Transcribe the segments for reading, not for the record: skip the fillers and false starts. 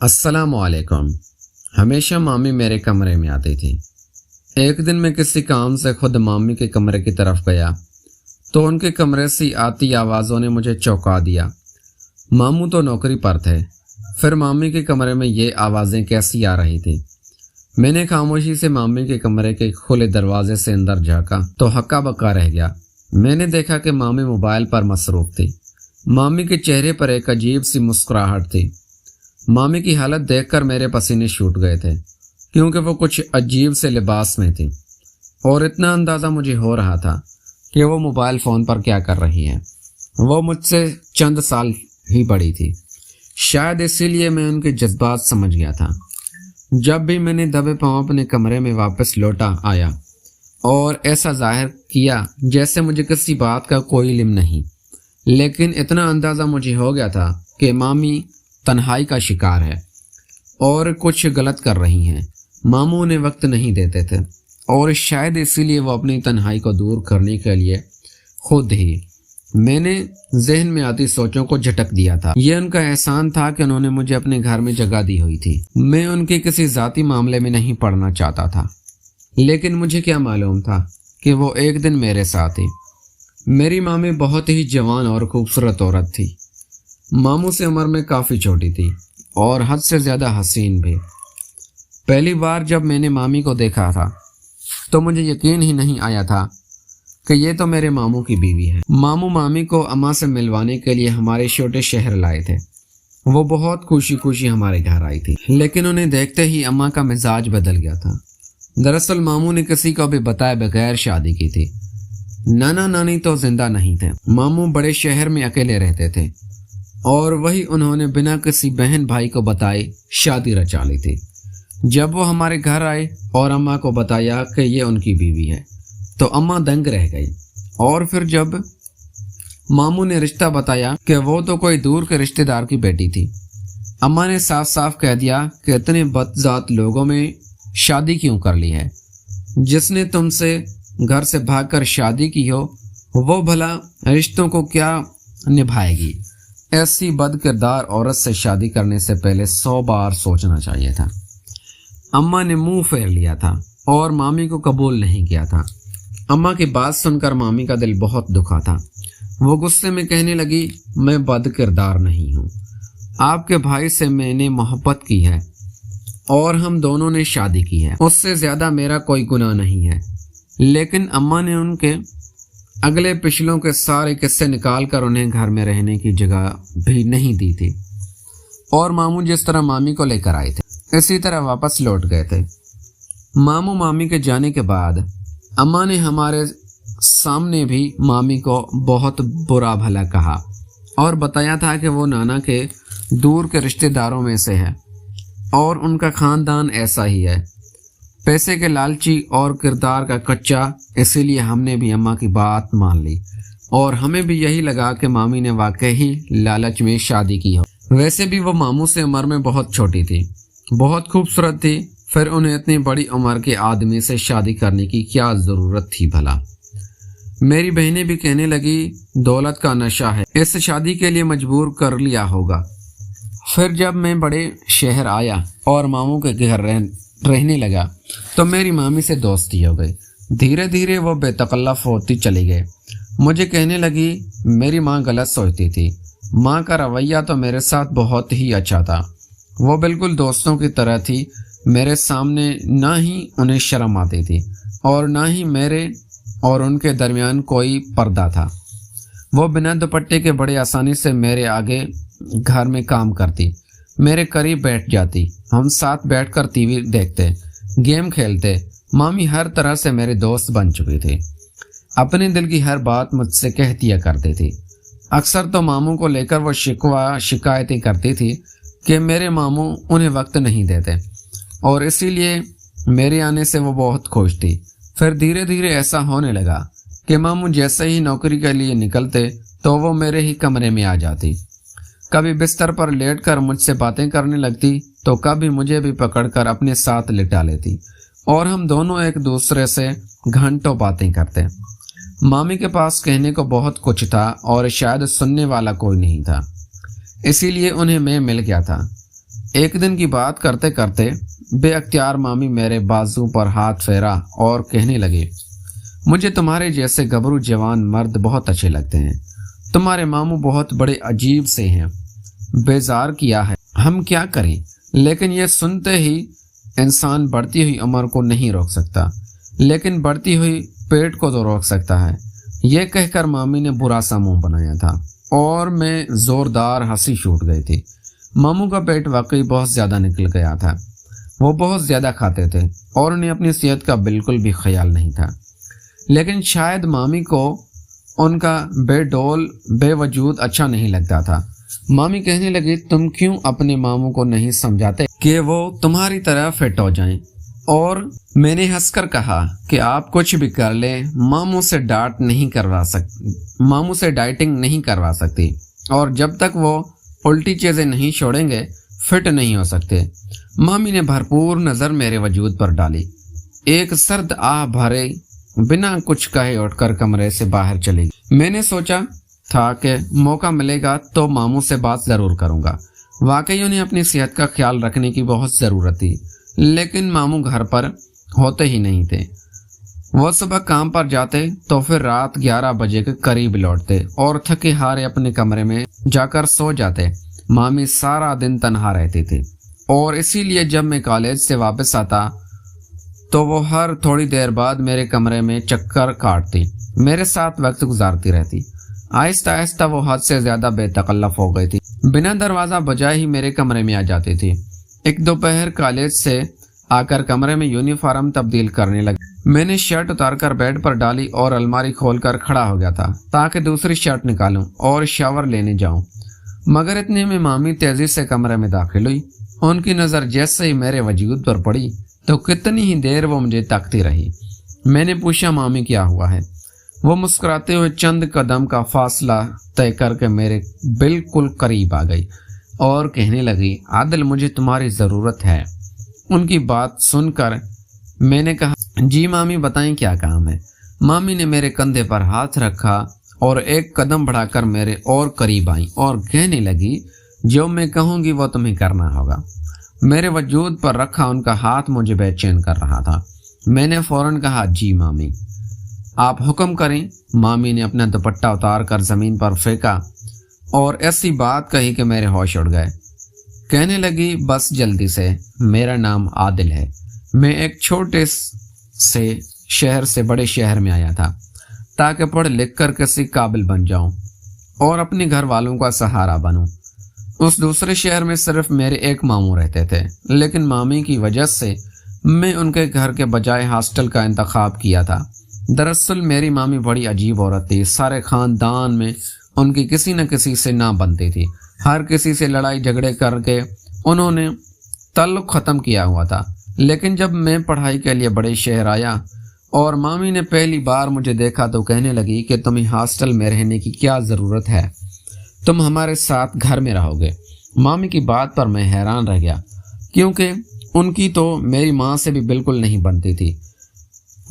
السلام علیکم۔ ہمیشہ مامی میرے کمرے میں آتی تھی۔ ایک دن میں کسی کام سے خود مامی کے کمرے کی طرف گیا تو ان کے کمرے سے آتی آوازوں نے مجھے چونکا دیا۔ ماموں تو نوکری پر تھے، پھر مامی کے کمرے میں یہ آوازیں کیسی آ رہی تھی؟ میں نے خاموشی سے مامی کے کمرے کے کھلے دروازے سے اندر جھانکا تو ہکا بکا رہ گیا۔ میں نے دیکھا کہ مامی موبائل پر مصروف تھی۔ مامی کے چہرے پر ایک عجیب سی مسکراہٹ تھی۔ مامی کی حالت دیکھ کر میرے پسینے چھوٹ گئے تھے، کیونکہ وہ کچھ عجیب سے لباس میں تھی، اور اتنا اندازہ مجھے ہو رہا تھا کہ وہ موبائل فون پر کیا کر رہی ہے۔ وہ مجھ سے چند سال ہی بڑی تھی، شاید اسی لیے میں ان کے جذبات سمجھ گیا تھا۔ جب بھی میں نے دبے پاؤں اپنے کمرے میں واپس لوٹا آیا اور ایسا ظاہر کیا جیسے مجھے کسی بات کا کوئی علم نہیں، لیکن اتنا اندازہ مجھے ہو گیا تھا کہ مامی تنہائی کا شکار ہے اور کچھ غلط کر رہی ہیں۔ ماموں انہیں وقت نہیں دیتے تھے، اور شاید اسی لیے وہ اپنی تنہائی کو دور کرنے کے لیے خود ہی میں نے ذہن میں آتی سوچوں کو جھٹک دیا تھا۔ یہ ان کا احسان تھا کہ انہوں نے مجھے اپنے گھر میں جگہ دی ہوئی تھی۔ میں ان کے کسی ذاتی معاملے میں نہیں پڑنا چاہتا تھا، لیکن مجھے کیا معلوم تھا کہ وہ ایک دن میرے ساتھ تھی۔ میری مامی بہت ہی جوان اور خوبصورت عورت تھی۔ ماموں سے عمر میں کافی چھوٹی تھی اور حد سے زیادہ حسین بھی۔ پہلی بار جب میں نے مامی کو دیکھا تھا تو مجھے یقین ہی نہیں آیا تھا کہ یہ تو میرے ماموں کی بیوی ہے۔ ماموں مامی کو اماں سے ملوانے کے لیے ہمارے چھوٹے شہر لائے تھے۔ وہ بہت خوشی ہمارے گھر آئی تھی، لیکن انہیں دیکھتے ہی اماں کا مزاج بدل گیا تھا۔ دراصل ماموں نے کسی کو بھی بتائے بغیر شادی کی تھی۔ نانا نانی تو زندہ نہیں تھے۔ ماموں بڑے شہر میں اکیلے رہتے تھے، اور وہی انہوں نے بنا کسی بہن بھائی کو بتائے شادی رچا لی تھی۔ جب وہ ہمارے گھر آئے اور اماں کو بتایا کہ یہ ان کی بیوی ہے تو اماں دنگ رہ گئی، اور پھر جب ماموں نے رشتہ بتایا کہ وہ تو کوئی دور کے رشتہ دار کی بیٹی تھی، اماں نے صاف صاف کہہ دیا کہ اتنے بدذات لوگوں میں شادی کیوں کر لی ہے؟ جس نے تم سے گھر سے بھاگ کر شادی کی ہو وہ بھلا رشتوں کو کیا نبھائے گی؟ ایسی بد کردار عورت سے شادی کرنے سے پہلے 100 بار سوچنا چاہیے تھا۔ اماں نے منہ پھیر لیا تھا اور مامی کو قبول نہیں کیا تھا۔ اماں کی بات سن کر مامی کا دل بہت دکھا تھا۔ وہ غصے میں کہنے لگی، میں بد کردار نہیں ہوں، آپ کے بھائی سے میں نے محبت کی ہے اور ہم دونوں نے شادی کی ہے، اس سے زیادہ میرا کوئی گناہ نہیں ہے۔ لیکن اماں نے ان کے اگلے پچھلوں کے سارے قصے نکال کر انہیں گھر میں رہنے کی جگہ بھی نہیں دی تھی، اور ماموں جس طرح مامی کو لے کر آئے تھے اسی طرح واپس لوٹ گئے تھے۔ ماموں مامی کے جانے کے بعد اماں نے ہمارے سامنے بھی مامی کو بہت برا بھلا کہا اور بتایا تھا کہ وہ نانا کے دور کے رشتہ داروں میں سے ہے اور ان کا خاندان ایسا ہی ہے، پیسے کے لالچی اور کردار کا کچا۔ اسی لیے ہم نے بھی اماں کی بات مان لی، اور ہمیں بھی یہی لگا کہ مامی نے واقعی لالچ میں شادی کی ہو۔ ویسے بھی وہ ماموں سے عمر میں بہت چھوٹی تھی، بہت خوبصورت تھی، پھر انہیں اتنی بڑی عمر کے آدمی سے شادی کرنے کی کیا ضرورت تھی بھلا؟ میری بہنیں بھی کہنے لگی، دولت کا نشہ ہے، اس شادی کے لیے مجبور کر لیا ہوگا۔ پھر جب میں بڑے شہر آیا اور ماموں کے گھر رہنے لگا تو میری مامی سے دوستی ہو گئی۔ دھیرے دھیرے وہ بے تکلف ہوتی چلی گئی۔ مجھے کہنے لگی میری ماں غلط سوچتی تھی، ماں کا رویہ تو میرے ساتھ بہت ہی اچھا تھا، وہ بالکل دوستوں کی طرح تھی، میرے سامنے نہ ہی انہیں شرم آتی تھی اور نہ ہی میرے اور ان کے درمیان کوئی پردہ تھا۔ وہ بنا دوپٹے کے بڑے آسانی سے میرے آگے گھر میں کام کرتی، میرے قریب بیٹھ جاتی، ہم ساتھ بیٹھ کر ٹی وی دیکھتے، گیم کھیلتے۔ مامی ہر طرح سے میرے دوست بن چکی تھی، اپنے دل کی ہر بات مجھ سے کہہ دیا کرتی تھی۔ اکثر تو ماموں کو لے کر وہ شکایتیں کرتی تھی کہ میرے ماموں انہیں وقت نہیں دیتے، اور اسی لیے میرے آنے سے وہ بہت خوش تھی۔ پھر دھیرے دھیرے ایسا ہونے لگا کہ ماموں جیسے ہی نوکری کے لیے نکلتے تو وہ میرے ہی کمرے میں آ جاتی، کبھی بستر پر لیٹ کر مجھ سے باتیں کرنے لگتی تو کبھی مجھے بھی پکڑ کر اپنے ساتھ لٹا لیتی، اور ہم دونوں ایک دوسرے سے گھنٹوں باتیں کرتے۔ مامی کے پاس کہنے کو بہت کچھ تھا اور شاید سننے والا کوئی نہیں تھا، اسی لیے انہیں میں مل گیا تھا۔ ایک دن کی بات کرتے کرتے بے اختیار مامی میرے بازو پر ہاتھ پھیرا اور کہنے لگے، مجھے تمہارے جیسے گبرو جوان مرد بہت اچھے لگتے ہیں، تمہارے ماموں بہت بڑے عجیب سے ہیں، بیزار کیا ہے، ہم کیا کریں؟ لیکن یہ سنتے ہی انسان بڑھتی ہوئی عمر کو نہیں روک سکتا، لیکن بڑھتی ہوئی پیٹ کو تو روک سکتا ہے۔ یہ کہہ کر مامی نے برا سا منہ بنایا تھا اور میں زوردار ہنسی چھوٹ گئی تھی۔ ماموں کا پیٹ واقعی بہت زیادہ نکل گیا تھا، وہ بہت زیادہ کھاتے تھے اور انہیں اپنی صحت کا بالکل بھی خیال نہیں تھا، لیکن شاید مامی کو ان کا بے ڈول بے وجود اچھا نہیں لگتا تھا۔ مامی کہنے لگی، تم کیوں اپنے ماموں کو نہیں سمجھاتے کہ وہ تمہاری طرح فٹ ہو جائیں؟ اور میں نے ہنس کر کہا کہ آپ کچھ بھی کر لیں، ماموں سے ڈائٹنگ نہیں کروا سکتی، اور جب تک وہ الٹی چیزیں نہیں چھوڑیں گے فٹ نہیں ہو سکتے۔ مامی نے بھرپور نظر میرے وجود پر ڈالی، ایک سرد آہ بھرے بنا کچھ کہے اٹھ کر کمرے سے باہر چلی گئی۔ میں نے سوچا تھا کہ موقع ملے گا تو ماموں سے بات ضرور کروں گا، واقعی انہیں اپنی صحت کا خیال رکھنے کی بہت ضرورت تھی، لیکن ماموں گھر پر ہوتے ہی نہیں تھے۔ وہ صبح کام پر جاتے تو پھر رات 11 بجے کے قریب لوٹتے اور تھکے ہارے اپنے کمرے میں جا کر سو جاتے۔ مامی سارا دن تنہا رہتی تھی اور اسی لیے جب میں کالج سے واپس آتا تو وہ ہر تھوڑی دیر بعد میرے کمرے میں چکر کاٹتی، میرے ساتھ وقت گزارتی رہتی۔ آہستہ آہستہ وہ حد سے زیادہ بے تکلف ہو گئی تھی، بنا دروازہ بجائے ہی میرے کمرے میں آ جاتی تھی۔ ایک دوپہر کالج سے آ کر کمرے میں یونیفارم تبدیل کرنے لگی۔ میں نے شرٹ اتار کر بیڈ پر ڈالی اور الماری کھول کر کھڑا ہو گیا تھا تاکہ دوسری شرٹ نکالوں اور شاور لینے جاؤں، مگر اتنے میں مامی تیزی سے کمرے میں داخل ہوئی۔ ان کی نظر جیسے ہی میرے وجود پر پڑی تو کتنی ہی دیر وہ مجھے تاکتی رہی۔ میں نے پوچھا، مامی کیا ہوا ہے؟ وہ مسکراتے ہوئے چند قدم کا فاصلہ طے کر کے میرے بالکل قریب آ گئی اور کہنے لگی، عادل مجھے تمہاری ضرورت ہے۔ ان کی بات سن کر میں نے کہا، جی مامی بتائیں کیا کام ہے؟ مامی نے میرے کندھے پر ہاتھ رکھا اور ایک قدم بڑھا کر میرے اور قریب آئیں اور کہنے لگی، جو میں کہوں گی وہ تمہیں کرنا ہوگا۔ میرے وجود پر رکھا ان کا ہاتھ مجھے بے چین کر رہا تھا۔ میں نے فوراً کہا، جی مامی آپ حکم کریں۔ مامی نے اپنا دوپٹہ اتار کر زمین پر پھینکا اور ایسی بات کہی کہ میرے ہوش اڑ گئے۔ کہنے لگی، بس جلدی سے، میرا نام عادل ہے، میں ایک چھوٹے سے شہر سے بڑے شہر میں آیا تھا تاکہ پڑھ لکھ کر کسی قابل بن جاؤں اور اپنے گھر والوں کا سہارا بنوں۔ اس دوسرے شہر میں صرف میرے ایک ماموں رہتے تھے، لیکن مامی کی وجہ سے میں ان کے گھر کے بجائے ہاسٹل کا انتخاب کیا تھا۔ دراصل میری مامی بڑی عجیب عورت تھی، سارے خاندان میں ان کی کسی نہ کسی سے نہ بنتی تھی، ہر کسی سے لڑائی جھگڑے کر کے انہوں نے تعلق ختم کیا ہوا تھا۔ لیکن جب میں پڑھائی کے لیے بڑے شہر آیا اور مامی نے پہلی بار مجھے دیکھا تو کہنے لگی کہ تمہیں ہاسٹل میں رہنے کی کیا ضرورت ہے، تم ہمارے ساتھ گھر میں رہو گے۔ مامی کی بات پر میں حیران رہ گیا، کیونکہ ان کی تو میری ماں سے بھی بالکل نہیں بنتی تھی۔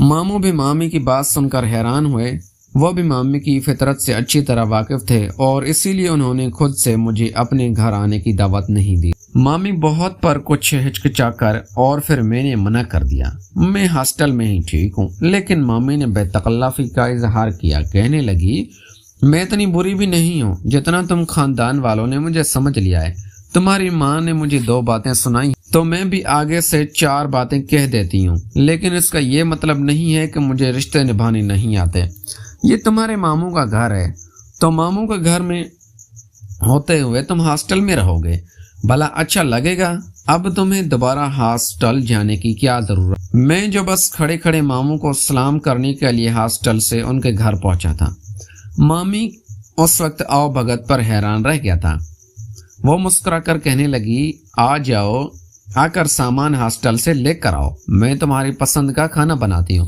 ماموں بھی مامی کی بات سن کر حیران ہوئے، وہ بھی مامی کی فطرت سے اچھی طرح واقف تھے اور اسی لیے انہوں نے خود سے مجھے اپنے گھر آنے کی دعوت نہیں دی۔ مامی بہت پر کچھ ہچکچا کر اور پھر میں نے منع کر دیا، میں ہاسٹل میں ہی ٹھیک ہوں۔ لیکن مامی نے بے تکلفی کا اظہار کیا، کہنے لگی، میں اتنی بری بھی نہیں ہوں جتنا تم خاندان والوں نے مجھے سمجھ لیا ہے۔ تمہاری ماں نے مجھے 2 باتیں سنائی تو میں بھی آگے سے 4 باتیں کہہ دیتی ہوں، لیکن اس کا یہ مطلب نہیں ہے کہ مجھے رشتے نبھانے نہیں آتے۔ یہ تمہارے ماموں کا گھر ہے، تو ماموں کے گھر میں ہوتے ہوئے تم ہاسٹل میں رہو گے، بھلا اچھا لگے گا؟ اب تمہیں دوبارہ ہاسٹل جانے کی کیا ضرورت؟ میں جو بس کھڑے کھڑے ماموں کو سلام کرنے کے لیے ہاسٹل سے ان کے گھر پہنچا تھا۔ مامی اس وقت آؤ بھگت پر حیران رہ گیا تھا۔ وہ مسکرا کر کہنے لگی، آ جاؤ، آ کر سامان ہاسٹل سے لے کر آؤ، میں تمہاری پسند کا کھانا بناتی ہوں۔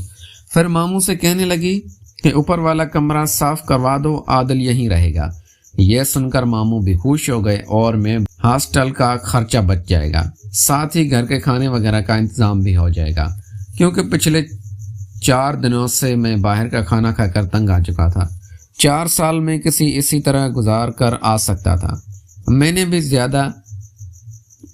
پھر ماموں سے کہنے لگی کہ اوپر والا کمرہ صاف کروا دو، عادل یہیں رہے گا۔ یہ سن کر ماموں بھی خوش ہو گئے اور میں ہاسٹل کا خرچہ بچ جائے گا، ساتھ ہی گھر کے کھانے وغیرہ کا انتظام بھی ہو جائے گا، کیونکہ پچھلے 4 دنوں سے میں باہر کا کھانا کھا کر تنگ آ چکا تھا۔ 4 سال میں اسی طرح گزار کر آ سکتا تھا۔ میں نے بھی زیادہ